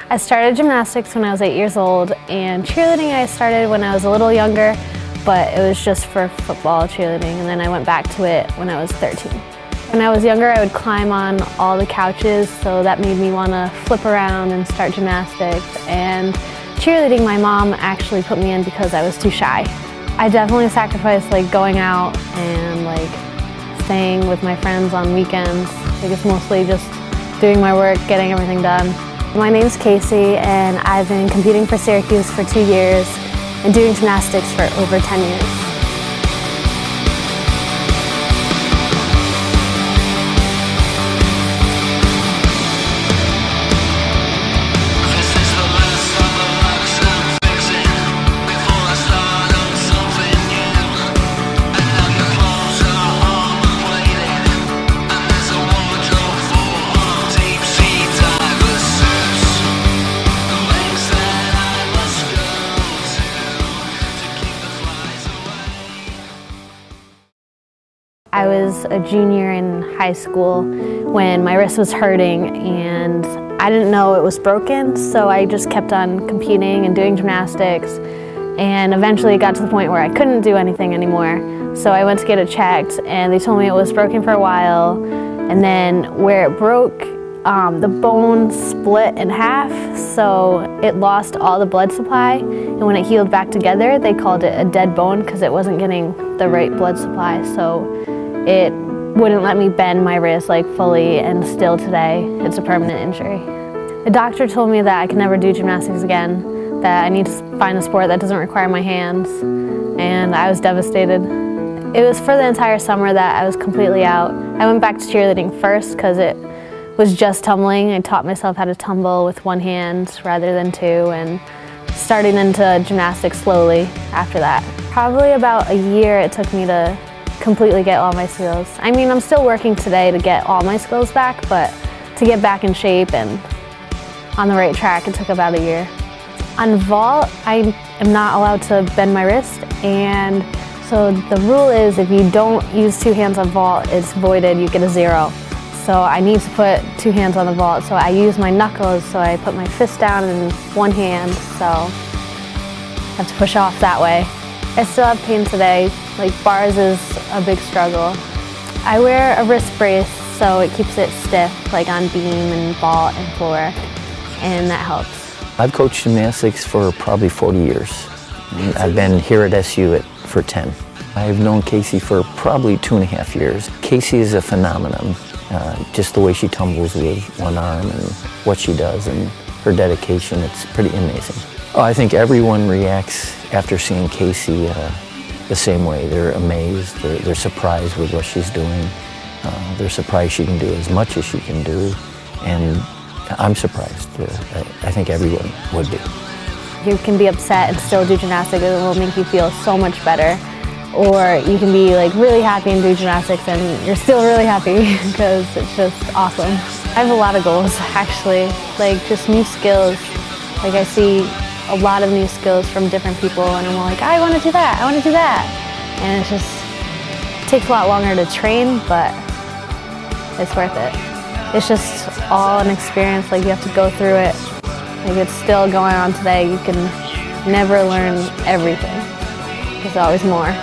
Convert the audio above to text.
I started gymnastics when I was 8 years old, and cheerleading I started when I was a little younger, but it was just for football cheerleading, and then I went back to it when I was 13. When I was younger, I would climb on all the couches, so that made me want to flip around and start gymnastics. And cheerleading, my mom actually put me in because I was too shy. I definitely sacrificed going out and staying with my friends on weekends. It's mostly just doing my work, getting everything done. My name's Casey, and I've been competing for Syracuse for 2 years and doing gymnastics for over 10 years. I was a junior in high school when my wrist was hurting, and I didn't know it was broken, so I just kept on competing and doing gymnastics, and eventually it got to the point where I couldn't do anything anymore. So I went to get it checked, and they told me it was broken for a while, and then where it broke, the bone split in half, so it lost all the blood supply, and when it healed back together, they called it a dead bone because it wasn't getting the right blood supply. So it wouldn't let me bend my wrist fully, and still today it's a permanent injury. The doctor told me that I could never do gymnastics again, that I need to find a sport that doesn't require my hands, and I was devastated. It was for the entire summer that I was completely out. I went back to cheerleading first because it was just tumbling. I taught myself how to tumble with one hand rather than two, and started into gymnastics slowly after that. Probably about a year it took me to completely get all my skills. I mean, I'm still working today to get all my skills back, but to get back in shape and on the right track, it took about a year. On vault, I am not allowed to bend my wrist, and so the rule is if you don't use two hands on vault, it's voided, you get a 0. So I need to put two hands on the vault, so I use my knuckles, so I put my fist down in one hand, so I have to push off that way. I still have pain today. Bars is a big struggle. I wear a wrist brace so it keeps it stiff, on beam and vault and floor, and that helps. I've coached gymnastics for probably 40 years. I've been here at SU for 10. I've known Casey for probably 2.5 years. Casey is a phenomenon. Just the way she tumbles with one arm and what she does and her dedication, it's pretty amazing. Oh, I think everyone reacts after seeing Casey the same way. They're amazed, they're surprised with what she's doing. They're surprised she can do as much as she can do, and I'm surprised. I think everyone would be. You can be upset and still do gymnastics, and it will make you feel so much better. Or you can be really happy and do gymnastics and you're still really happy because it's just awesome. I have a lot of goals actually, just new skills. I see a lot of new skills from different people, and I'm I want to do that, I want to do that. And it takes a lot longer to train, but it's worth it. It's just all an experience, you have to go through it. It's still going on today. You can never learn everything. There's always more.